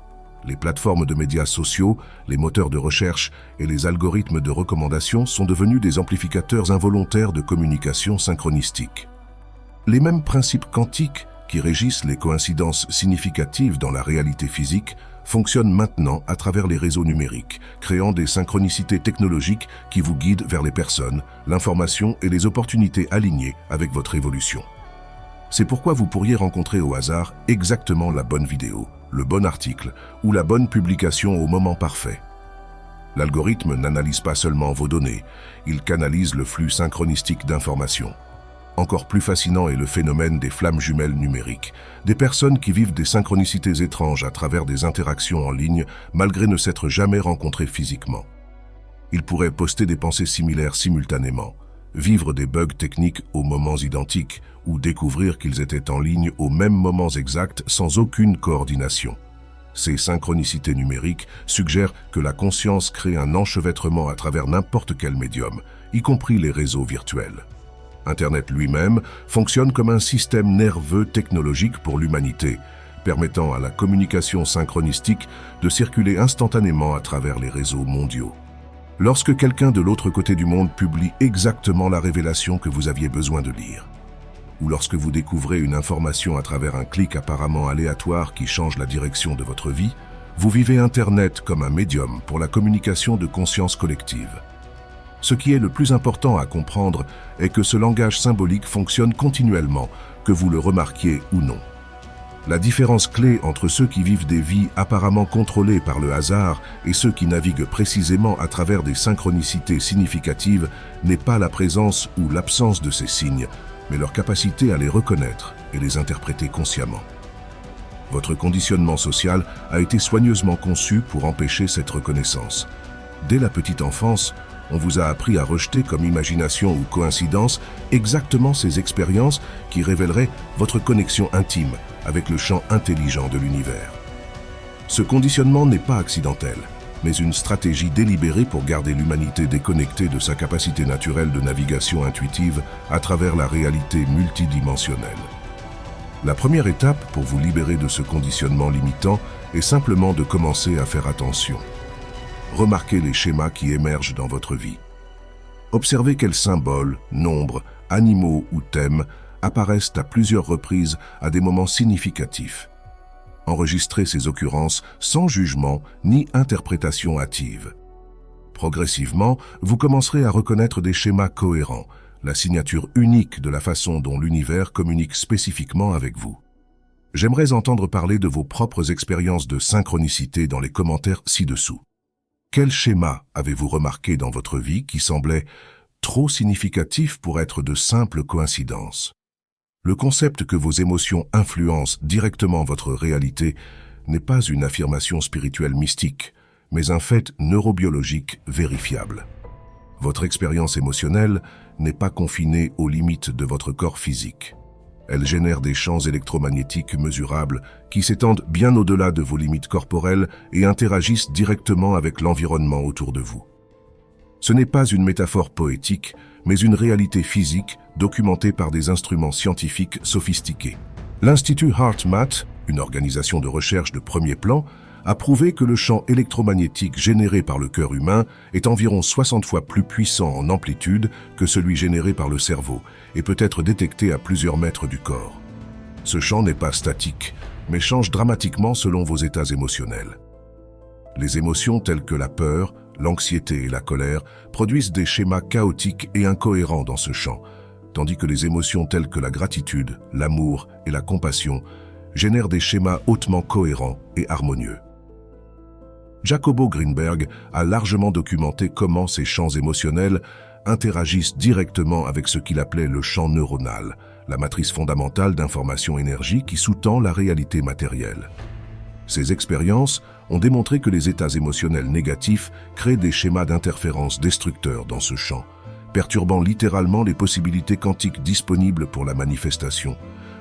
Les plateformes de médias sociaux, les moteurs de recherche et les algorithmes de recommandation sont devenus des amplificateurs involontaires de communication synchronistique. Les mêmes principes quantiques qui régissent les coïncidences significatives dans la réalité physique fonctionnent maintenant à travers les réseaux numériques, créant des synchronicités technologiques qui vous guident vers les personnes, l'information et les opportunités alignées avec votre évolution. C'est pourquoi vous pourriez rencontrer au hasard exactement la bonne vidéo, le bon article ou la bonne publication au moment parfait. L'algorithme n'analyse pas seulement vos données, il canalise le flux synchronistique d'informations. Encore plus fascinant est le phénomène des flammes jumelles numériques, des personnes qui vivent des synchronicités étranges à travers des interactions en ligne malgré ne s'être jamais rencontrées physiquement. Ils pourraient poster des pensées similaires simultanément, vivre des bugs techniques aux moments identiques ou découvrir qu'ils étaient en ligne aux mêmes moments exacts sans aucune coordination. Ces synchronicités numériques suggèrent que la conscience crée un enchevêtrement à travers n'importe quel médium, y compris les réseaux virtuels. Internet lui-même fonctionne comme un système nerveux technologique pour l'humanité, permettant à la communication synchronistique de circuler instantanément à travers les réseaux mondiaux. Lorsque quelqu'un de l'autre côté du monde publie exactement la révélation que vous aviez besoin de lire, ou lorsque vous découvrez une information à travers un clic apparemment aléatoire qui change la direction de votre vie, vous vivez Internet comme un médium pour la communication de conscience collective. Ce qui est le plus important à comprendre est que ce langage symbolique fonctionne continuellement, que vous le remarquiez ou non. La différence clé entre ceux qui vivent des vies apparemment contrôlées par le hasard et ceux qui naviguent précisément à travers des synchronicités significatives n'est pas la présence ou l'absence de ces signes, mais leur capacité à les reconnaître et les interpréter consciemment. Votre conditionnement social a été soigneusement conçu pour empêcher cette reconnaissance. Dès la petite enfance, on vous a appris à rejeter comme imagination ou coïncidence exactement ces expériences qui révéleraient votre connexion intime avec le champ intelligent de l'univers. Ce conditionnement n'est pas accidentel, mais une stratégie délibérée pour garder l'humanité déconnectée de sa capacité naturelle de navigation intuitive à travers la réalité multidimensionnelle. La première étape pour vous libérer de ce conditionnement limitant est simplement de commencer à faire attention. Remarquez les schémas qui émergent dans votre vie. Observez quels symboles, nombres, animaux ou thèmes apparaissent à plusieurs reprises à des moments significatifs. Enregistrez ces occurrences sans jugement ni interprétation hâtive. Progressivement, vous commencerez à reconnaître des schémas cohérents, la signature unique de la façon dont l'univers communique spécifiquement avec vous. J'aimerais entendre parler de vos propres expériences de synchronicité dans les commentaires ci-dessous. Quel schéma avez-vous remarqué dans votre vie qui semblait trop significatif pour être de simples coïncidences? Le concept que vos émotions influencent directement votre réalité n'est pas une affirmation spirituelle mystique, mais un fait neurobiologique vérifiable. Votre expérience émotionnelle n'est pas confinée aux limites de votre corps physique. Elle génère des champs électromagnétiques mesurables qui s'étendent bien au-delà de vos limites corporelles et interagissent directement avec l'environnement autour de vous. Ce n'est pas une métaphore poétique, mais une réalité physique documentée par des instruments scientifiques sophistiqués. L'Institut HeartMath, une organisation de recherche de premier plan, a prouvé que le champ électromagnétique généré par le cœur humain est environ 60 fois plus puissant en amplitude que celui généré par le cerveau et peut être détecté à plusieurs mètres du corps. Ce champ n'est pas statique, mais change dramatiquement selon vos états émotionnels. Les émotions telles que la peur, l'anxiété et la colère produisent des schémas chaotiques et incohérents dans ce champ, tandis que les émotions telles que la gratitude, l'amour et la compassion génèrent des schémas hautement cohérents et harmonieux. Jacobo Greenberg a largement documenté comment ces champs émotionnels interagissent directement avec ce qu'il appelait le champ neuronal, la matrice fondamentale d'information-énergie qui sous-tend la réalité matérielle. Ces expériences ont démontré que les états émotionnels négatifs créent des schémas d'interférence destructeurs dans ce champ, perturbant littéralement les possibilités quantiques disponibles pour la manifestation,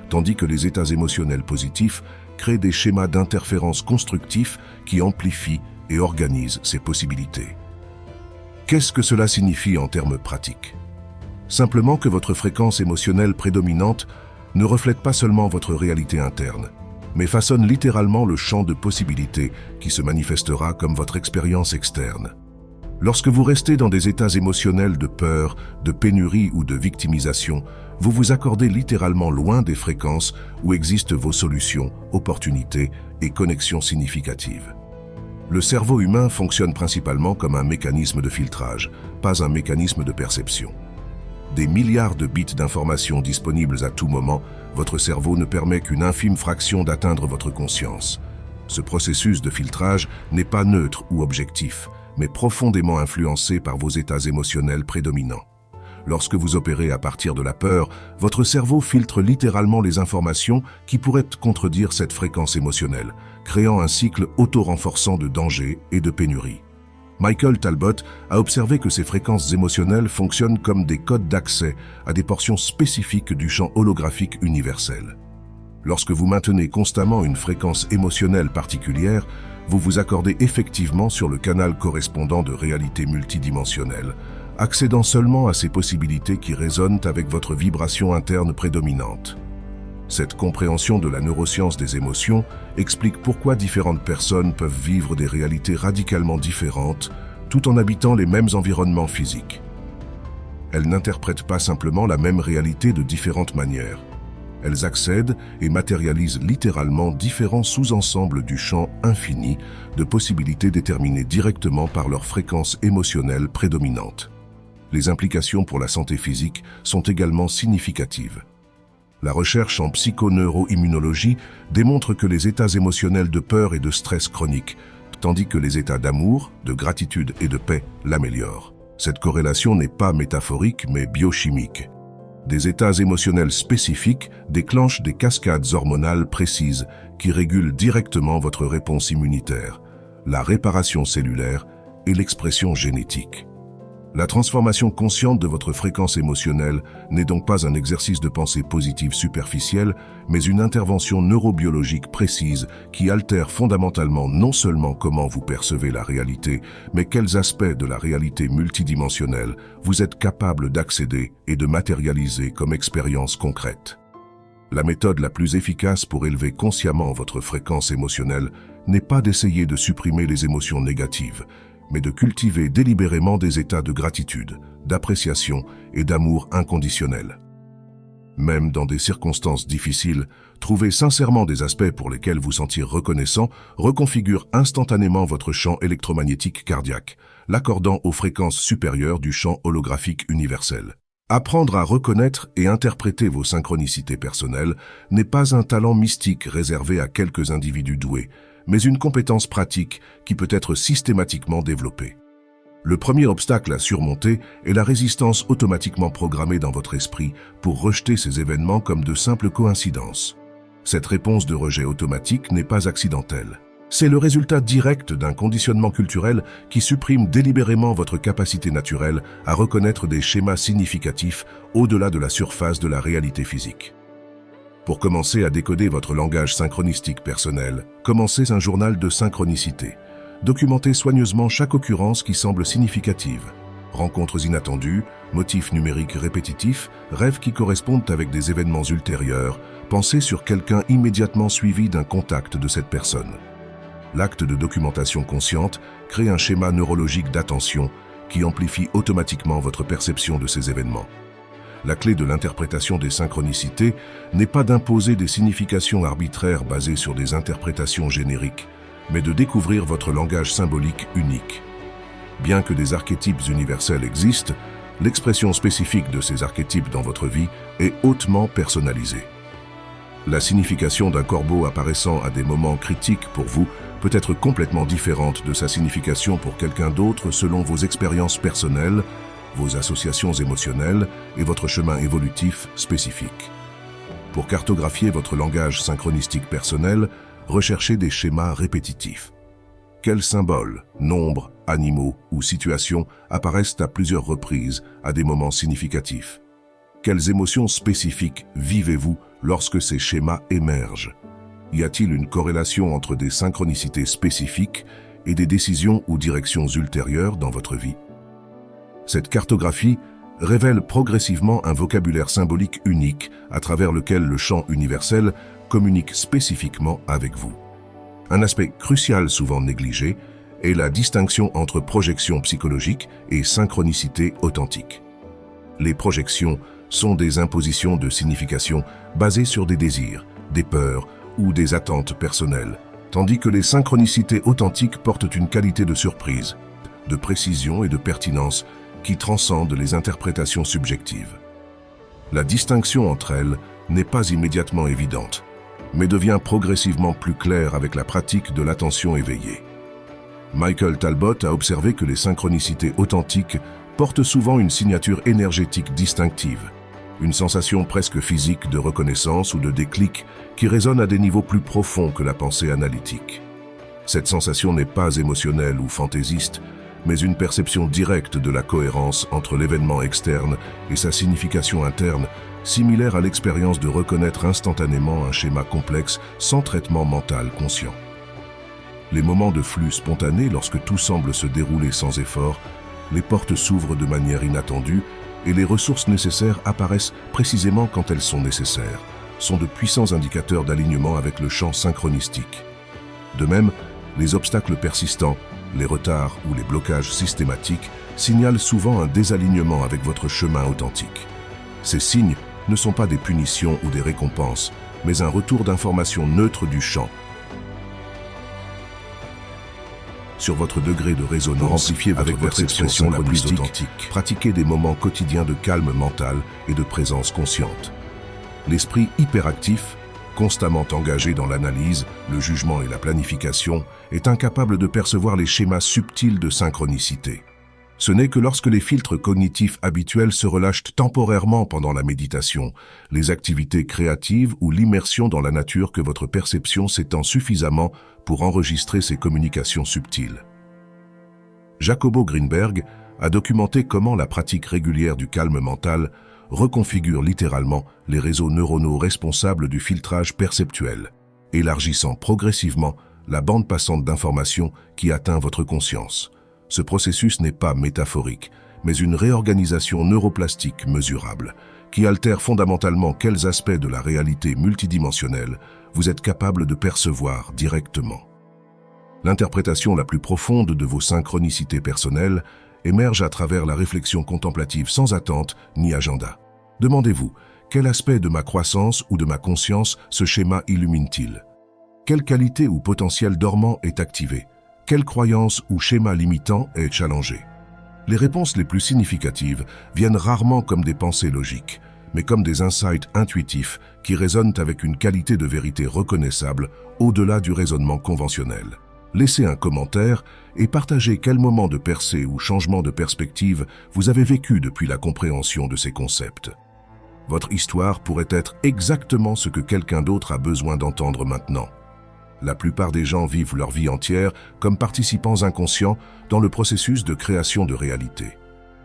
tandis que les états émotionnels positifs créent des schémas d'interférence constructifs qui amplifient et organisent ces possibilités. Qu'est-ce que cela signifie en termes pratiques? Simplement que votre fréquence émotionnelle prédominante ne reflète pas seulement votre réalité interne, mais façonne littéralement le champ de possibilités qui se manifestera comme votre expérience externe. Lorsque vous restez dans des états émotionnels de peur, de pénurie ou de victimisation, vous vous accordez littéralement loin des fréquences où existent vos solutions, opportunités et connexions significatives. Le cerveau humain fonctionne principalement comme un mécanisme de filtrage, pas un mécanisme de perception. Des milliards de bits d'informations disponibles à tout moment, votre cerveau ne permet qu'une infime fraction d'atteindre votre conscience. Ce processus de filtrage n'est pas neutre ou objectif, mais profondément influencé par vos états émotionnels prédominants. Lorsque vous opérez à partir de la peur, votre cerveau filtre littéralement les informations qui pourraient contredire cette fréquence émotionnelle, créant un cycle auto-renforçant de danger et de pénurie. Michael Talbot a observé que ces fréquences émotionnelles fonctionnent comme des codes d'accès à des portions spécifiques du champ holographique universel. Lorsque vous maintenez constamment une fréquence émotionnelle particulière, vous vous accordez effectivement sur le canal correspondant de réalité multidimensionnelle, accédant seulement à ces possibilités qui résonnent avec votre vibration interne prédominante. Cette compréhension de la neuroscience des émotions explique pourquoi différentes personnes peuvent vivre des réalités radicalement différentes tout en habitant les mêmes environnements physiques. Elles n'interprètent pas simplement la même réalité de différentes manières. Elles accèdent et matérialisent littéralement différents sous-ensembles du champ infini de possibilités déterminées directement par leur fréquence émotionnelle prédominante. les implications pour la santé physique sont également significatives. La recherche en psychoneuroimmunologie démontre que les états émotionnels de peur et de stress chronique, tandis que les états d'amour, de gratitude et de paix l'améliorent. Cette corrélation n'est pas métaphorique mais biochimique. Des états émotionnels spécifiques déclenchent des cascades hormonales précises qui régulent directement votre réponse immunitaire, la réparation cellulaire et l'expression génétique. La transformation consciente de votre fréquence émotionnelle n'est donc pas un exercice de pensée positive superficielle, mais une intervention neurobiologique précise qui altère fondamentalement non seulement comment vous percevez la réalité, mais quels aspects de la réalité multidimensionnelle vous êtes capable d'accéder et de matérialiser comme expérience concrète. La méthode la plus efficace pour élever consciemment votre fréquence émotionnelle n'est pas d'essayer de supprimer les émotions négatives, mais de cultiver délibérément des états de gratitude, d'appréciation et d'amour inconditionnel. Même dans des circonstances difficiles, trouver sincèrement des aspects pour lesquels vous sentir reconnaissant reconfigure instantanément votre champ électromagnétique cardiaque, l'accordant aux fréquences supérieures du champ holographique universel. Apprendre à reconnaître et interpréter vos synchronicités personnelles n'est pas un talent mystique réservé à quelques individus doués, mais une compétence pratique qui peut être systématiquement développée. Le premier obstacle à surmonter est la résistance automatiquement programmée dans votre esprit pour rejeter ces événements comme de simples coïncidences. Cette réponse de rejet automatique n'est pas accidentelle. C'est le résultat direct d'un conditionnement culturel qui supprime délibérément votre capacité naturelle à reconnaître des schémas significatifs au-delà de la surface de la réalité physique. Pour commencer à décoder votre langage synchronistique personnel, commencez un journal de synchronicité. Documentez soigneusement chaque occurrence qui semble significative. Rencontres inattendues, motifs numériques répétitifs, rêves qui correspondent avec des événements ultérieurs, pensez sur quelqu'un immédiatement suivi d'un contact de cette personne. L'acte de documentation consciente crée un schéma neurologique d'attention qui amplifie automatiquement votre perception de ces événements. La clé de l'interprétation des synchronicités n'est pas d'imposer des significations arbitraires basées sur des interprétations génériques, mais de découvrir votre langage symbolique unique. Bien que des archétypes universels existent, l'expression spécifique de ces archétypes dans votre vie est hautement personnalisée. La signification d'un corbeau apparaissant à des moments critiques pour vous peut être complètement différente de sa signification pour quelqu'un d'autre selon vos expériences personnelles, vos associations émotionnelles et votre chemin évolutif spécifique. Pour cartographier votre langage synchronistique personnel, recherchez des schémas répétitifs. Quels symboles, nombres, animaux ou situations apparaissent à plusieurs reprises à des moments significatifs? Quelles émotions spécifiques vivez-vous lorsque ces schémas émergent? Y a-t-il une corrélation entre des synchronicités spécifiques et des décisions ou directions ultérieures dans votre vie? Cette cartographie révèle progressivement un vocabulaire symbolique unique à travers lequel le champ universel communique spécifiquement avec vous. Un aspect crucial souvent négligé est la distinction entre projection psychologique et synchronicité authentique. Les projections sont des impositions de signification basées sur des désirs, des peurs ou des attentes personnelles, tandis que les synchronicités authentiques portent une qualité de surprise, de précision et de pertinence qui transcendent les interprétations subjectives. La distinction entre elles n'est pas immédiatement évidente, mais devient progressivement plus claire avec la pratique de l'attention éveillée. Michael Talbot a observé que les synchronicités authentiques portent souvent une signature énergétique distinctive, une sensation presque physique de reconnaissance ou de déclic qui résonne à des niveaux plus profonds que la pensée analytique. Cette sensation n'est pas émotionnelle ou fantaisiste, mais une perception directe de la cohérence entre l'événement externe et sa signification interne, similaire à l'expérience de reconnaître instantanément un schéma complexe sans traitement mental conscient. Les moments de flux spontané, lorsque tout semble se dérouler sans effort, les portes s'ouvrent de manière inattendue et les ressources nécessaires apparaissent précisément quand elles sont nécessaires, sont de puissants indicateurs d'alignement avec le champ synchronistique. De même, les obstacles persistants, les retards ou les blocages systématiques signalent souvent un désalignement avec votre chemin authentique. Ces signes ne sont pas des punitions ou des récompenses, mais un retour d'information neutre du champ. sur votre degré de résonance, amplifiez avec votre expression la plus authentique. Pratiquez des moments quotidiens de calme mental et de présence consciente. L'esprit hyperactif, constamment engagé dans l'analyse, le jugement et la planification, est incapable de percevoir les schémas subtils de synchronicité. Ce n'est que lorsque les filtres cognitifs habituels se relâchent temporairement pendant la méditation, les activités créatives ou l'immersion dans la nature que votre perception s'étend suffisamment pour enregistrer ces communications subtiles. Jacobo Greenberg a documenté comment la pratique régulière du calme mental reconfigure littéralement les réseaux neuronaux responsables du filtrage perceptuel, élargissant progressivement la bande passante d'informations qui atteint votre conscience. Ce processus n'est pas métaphorique, mais une réorganisation neuroplastique mesurable, qui altère fondamentalement quels aspects de la réalité multidimensionnelle vous êtes capable de percevoir directement. L'interprétation la plus profonde de vos synchronicités personnelles émerge à travers la réflexion contemplative sans attente ni agenda. Demandez-vous, quel aspect de ma croissance ou de ma conscience ce schéma illumine-t-il? Quelle qualité ou potentiel dormant est activé? Quelle croyance ou schéma limitant est challengé? Les réponses les plus significatives viennent rarement comme des pensées logiques, mais comme des insights intuitifs qui résonnent avec une qualité de vérité reconnaissable au-delà du raisonnement conventionnel. Laissez un commentaire et partagez quel moment de percée ou changement de perspective vous avez vécu depuis la compréhension de ces concepts. Votre histoire pourrait être exactement ce que quelqu'un d'autre a besoin d'entendre maintenant. La plupart des gens vivent leur vie entière comme participants inconscients dans le processus de création de réalité.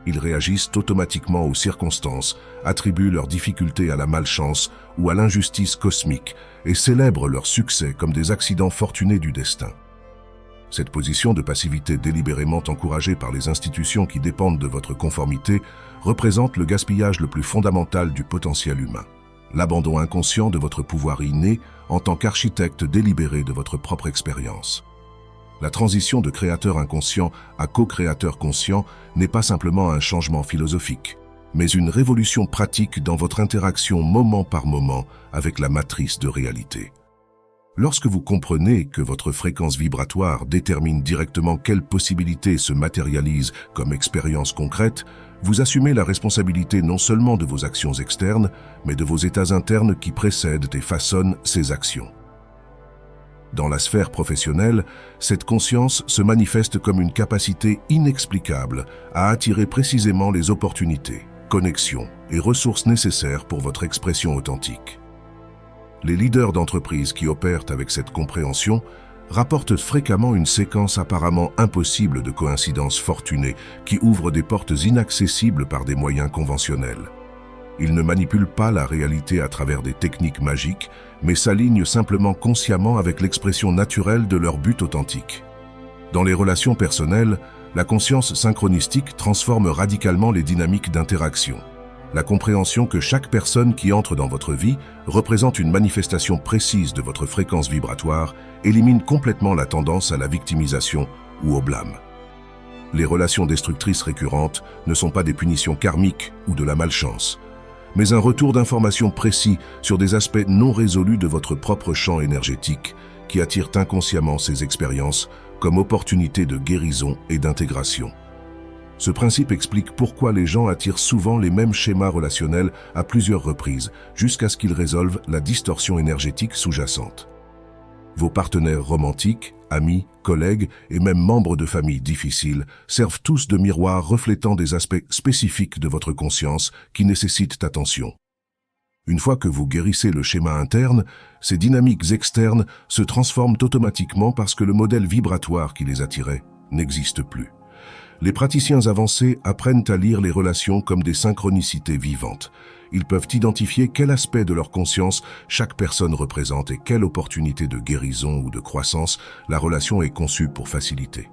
Ils réagissent automatiquement aux circonstances, attribuent leurs difficultés à la malchance ou à l'injustice cosmique et célèbrent leurs succès comme des accidents fortunés du destin. Cette position de passivité délibérément encouragée par les institutions qui dépendent de votre conformité représente le gaspillage le plus fondamental du potentiel humain. L'abandon inconscient de votre pouvoir inné en tant qu'architecte délibéré de votre propre expérience. La transition de créateur inconscient à co-créateur conscient n'est pas simplement un changement philosophique, mais une révolution pratique dans votre interaction moment par moment avec la matrice de réalité. Lorsque vous comprenez que votre fréquence vibratoire détermine directement quelles possibilités se matérialisent comme expérience concrète, vous assumez la responsabilité non seulement de vos actions externes, mais de vos états internes qui précèdent et façonnent ces actions. Dans la sphère professionnelle, cette conscience se manifeste comme une capacité inexplicable à attirer précisément les opportunités, connexions et ressources nécessaires pour votre expression authentique. Les leaders d'entreprises qui opèrent avec cette compréhension rapportent fréquemment une séquence apparemment impossible de coïncidences fortunées qui ouvrent des portes inaccessibles par des moyens conventionnels. Ils ne manipulent pas la réalité à travers des techniques magiques, mais s'alignent simplement consciemment avec l'expression naturelle de leur but authentique. Dans les relations personnelles, la conscience synchronistique transforme radicalement les dynamiques d'interaction. La compréhension que chaque personne qui entre dans votre vie représente une manifestation précise de votre fréquence vibratoire élimine complètement la tendance à la victimisation ou au blâme. Les relations destructrices récurrentes ne sont pas des punitions karmiques ou de la malchance, mais un retour d'informations précis sur des aspects non résolus de votre propre champ énergétique qui attirent inconsciemment ces expériences comme opportunités de guérison et d'intégration. Ce principe explique pourquoi les gens attirent souvent les mêmes schémas relationnels à plusieurs reprises, jusqu'à ce qu'ils résolvent la distorsion énergétique sous-jacente. Vos partenaires romantiques, amis, collègues et même membres de familles difficiles servent tous de miroirs reflétant des aspects spécifiques de votre conscience qui nécessitent attention. Une fois que vous guérissez le schéma interne, ces dynamiques externes se transforment automatiquement parce que le modèle vibratoire qui les attirait n'existe plus. Les praticiens avancés apprennent à lire les relations comme des synchronicités vivantes. Ils peuvent identifier quel aspect de leur conscience chaque personne représente et quelle opportunité de guérison ou de croissance la relation est conçue pour faciliter.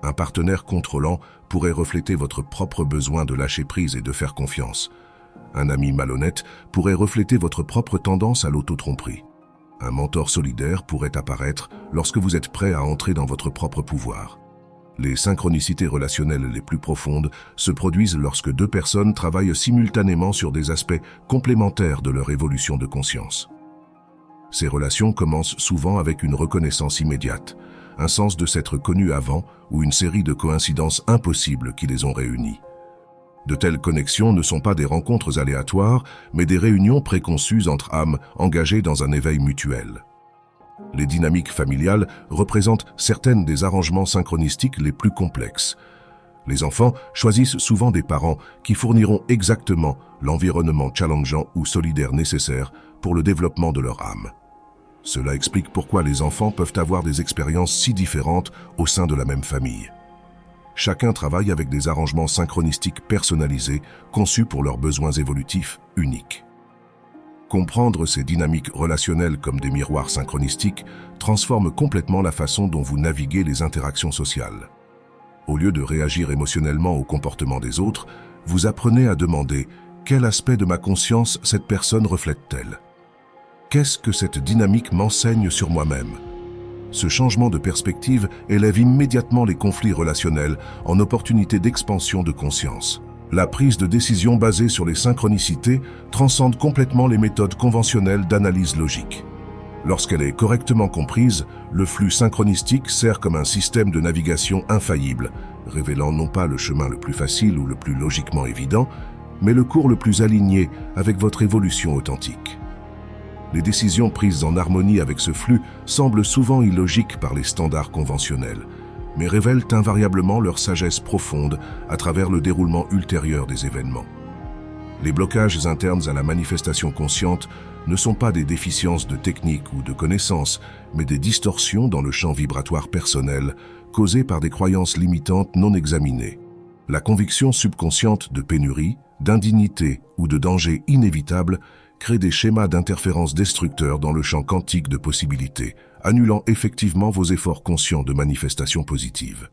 Un partenaire contrôlant pourrait refléter votre propre besoin de lâcher prise et de faire confiance. Un ami malhonnête pourrait refléter votre propre tendance à l'auto-tromperie. Un mentor solidaire pourrait apparaître lorsque vous êtes prêt à entrer dans votre propre pouvoir. Les synchronicités relationnelles les plus profondes se produisent lorsque deux personnes travaillent simultanément sur des aspects complémentaires de leur évolution de conscience. Ces relations commencent souvent avec une reconnaissance immédiate, un sens de s'être connus avant ou une série de coïncidences impossibles qui les ont réunis. De telles connexions ne sont pas des rencontres aléatoires, mais des réunions préconçues entre âmes engagées dans un éveil mutuel. Les dynamiques familiales représentent certaines des arrangements synchronistiques les plus complexes. Les enfants choisissent souvent des parents qui fourniront exactement l'environnement challengeant ou solidaire nécessaire pour le développement de leur âme. Cela explique pourquoi les enfants peuvent avoir des expériences si différentes au sein de la même famille. Chacun travaille avec des arrangements synchronistiques personnalisés, conçus pour leurs besoins évolutifs uniques. Comprendre ces dynamiques relationnelles comme des miroirs synchronistiques transforme complètement la façon dont vous naviguez les interactions sociales. Au lieu de réagir émotionnellement au comportement des autres, vous apprenez à demander « Quel aspect de ma conscience cette personne reflète-t-elle ? Qu'est-ce que cette dynamique m'enseigne sur moi-même ?» Ce changement de perspective élève immédiatement les conflits relationnels en opportunités d'expansion de conscience. La prise de décision basée sur les synchronicités transcende complètement les méthodes conventionnelles d'analyse logique. Lorsqu'elle est correctement comprise, le flux synchronistique sert comme un système de navigation infaillible, révélant non pas le chemin le plus facile ou le plus logiquement évident, mais le cours le plus aligné avec votre évolution authentique. Les décisions prises en harmonie avec ce flux semblent souvent illogiques par les standards conventionnels, mais révèlent invariablement leur sagesse profonde à travers le déroulement ultérieur des événements. Les blocages internes à la manifestation consciente ne sont pas des déficiences de technique ou de connaissances, mais des distorsions dans le champ vibratoire personnel causées par des croyances limitantes non examinées. La conviction subconsciente de pénurie, d'indignité ou de danger inévitable crée des schémas d'interférence destructeurs dans le champ quantique de possibilités, annulant effectivement vos efforts conscients de manifestation positive.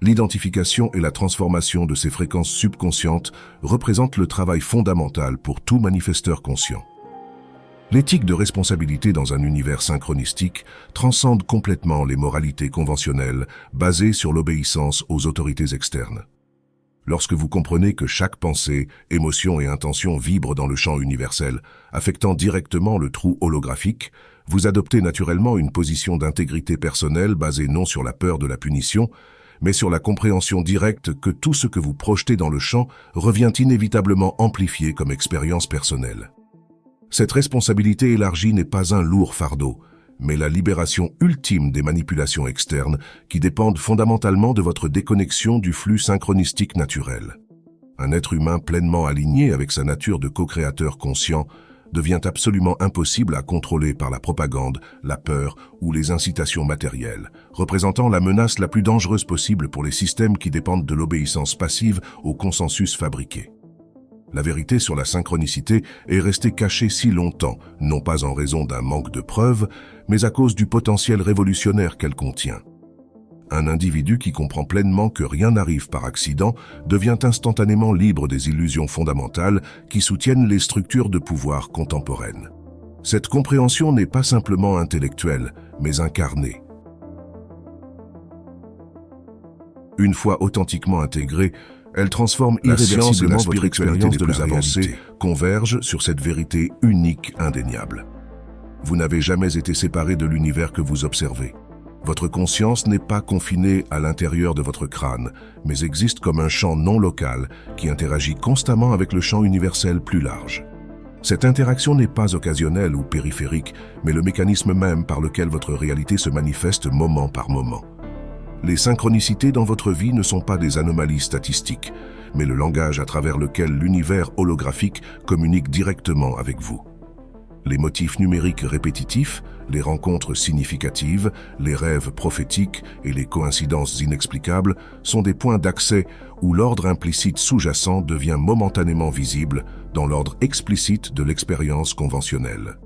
L'identification et la transformation de ces fréquences subconscientes représentent le travail fondamental pour tout manifesteur conscient. L'éthique de responsabilité dans un univers synchronistique transcende complètement les moralités conventionnelles basées sur l'obéissance aux autorités externes. Lorsque vous comprenez que chaque pensée, émotion et intention vibre dans le champ universel, affectant directement le trou holographique, vous adoptez naturellement une position d'intégrité personnelle basée non sur la peur de la punition, mais sur la compréhension directe que tout ce que vous projetez dans le champ revient inévitablement amplifié comme expérience personnelle. Cette responsabilité élargie n'est pas un lourd fardeau, mais la libération ultime des manipulations externes qui dépendent fondamentalement de votre déconnexion du flux synchronistique naturel. Un être humain pleinement aligné avec sa nature de co-créateur conscient devient absolument impossible à contrôler par la propagande, la peur ou les incitations matérielles, représentant la menace la plus dangereuse possible pour les systèmes qui dépendent de l'obéissance passive au consensus fabriqué. La vérité sur la synchronicité est restée cachée si longtemps, non pas en raison d'un manque de preuves, mais à cause du potentiel révolutionnaire qu'elle contient. Un individu qui comprend pleinement que rien n'arrive par accident devient instantanément libre des illusions fondamentales qui soutiennent les structures de pouvoir contemporaines. Cette compréhension n'est pas simplement intellectuelle, mais incarnée. Une fois authentiquement intégrée, elle transforme irréversiblement votre expérience de plus avancée, converge sur cette vérité unique, indéniable. Vous n'avez jamais été séparé de l'univers que vous observez. Votre conscience n'est pas confinée à l'intérieur de votre crâne, mais existe comme un champ non local qui interagit constamment avec le champ universel plus large. Cette interaction n'est pas occasionnelle ou périphérique, mais le mécanisme même par lequel votre réalité se manifeste moment par moment. Les synchronicités dans votre vie ne sont pas des anomalies statistiques, mais le langage à travers lequel l'univers holographique communique directement avec vous. Les motifs numériques répétitifs, les rencontres significatives, les rêves prophétiques et les coïncidences inexplicables sont des points d'accès où l'ordre implicite sous-jacent devient momentanément visible dans l'ordre explicite de l'expérience conventionnelle.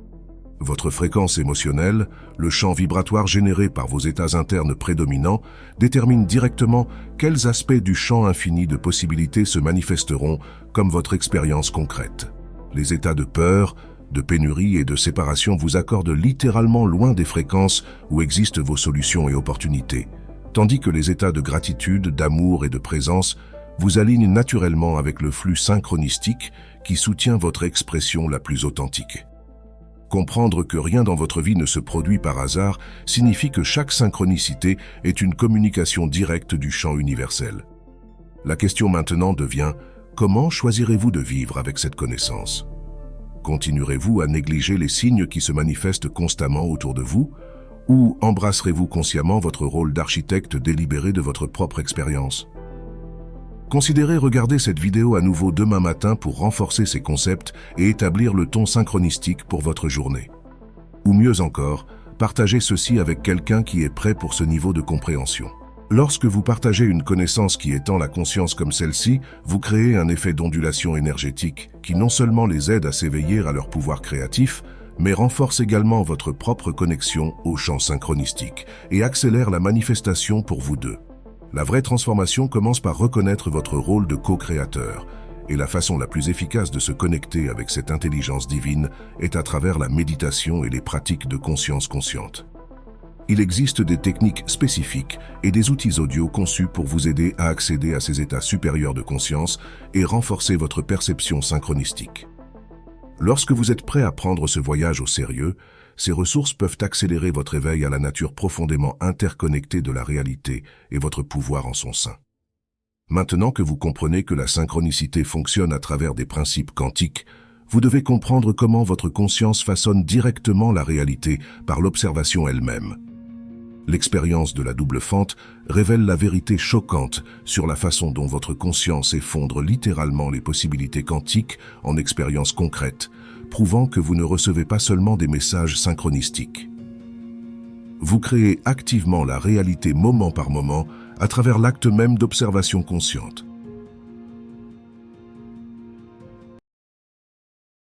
Votre fréquence émotionnelle, le champ vibratoire généré par vos états internes prédominants, détermine directement quels aspects du champ infini de possibilités se manifesteront comme votre expérience concrète. Les états de peur, de pénurie et de séparation vous accordent littéralement loin des fréquences où existent vos solutions et opportunités, tandis que les états de gratitude, d'amour et de présence vous alignent naturellement avec le flux synchronistique qui soutient votre expression la plus authentique. Comprendre que rien dans votre vie ne se produit par hasard signifie que chaque synchronicité est une communication directe du champ universel. La question maintenant devient: comment choisirez-vous de vivre avec cette connaissance? Continuerez-vous à négliger les signes qui se manifestent constamment autour de vous? Ou embrasserez-vous consciemment votre rôle d'architecte délibéré de votre propre expérience? Considérez regarder cette vidéo à nouveau demain matin pour renforcer ces concepts et établir le ton synchronistique pour votre journée. Ou mieux encore, partagez ceci avec quelqu'un qui est prêt pour ce niveau de compréhension. Lorsque vous partagez une connaissance qui étend la conscience comme celle-ci, vous créez un effet d'ondulation énergétique qui non seulement les aide à s'éveiller à leur pouvoir créatif, mais renforce également votre propre connexion au champ synchronistique et accélère la manifestation pour vous deux. La vraie transformation commence par reconnaître votre rôle de co-créateur, et la façon la plus efficace de se connecter avec cette intelligence divine est à travers la méditation et les pratiques de conscience consciente. Il existe des techniques spécifiques et des outils audio conçus pour vous aider à accéder à ces états supérieurs de conscience et renforcer votre perception synchronistique. Lorsque vous êtes prêt à prendre ce voyage au sérieux, ces ressources peuvent accélérer votre éveil à la nature profondément interconnectée de la réalité et votre pouvoir en son sein. Maintenant que vous comprenez que la synchronicité fonctionne à travers des principes quantiques, vous devez comprendre comment votre conscience façonne directement la réalité par l'observation elle-même. L'expérience de la double fente révèle la vérité choquante sur la façon dont votre conscience effondre littéralement les possibilités quantiques en expériences concrètes, prouvant que vous ne recevez pas seulement des messages synchronistiques. Vous créez activement la réalité moment par moment à travers l'acte même d'observation consciente.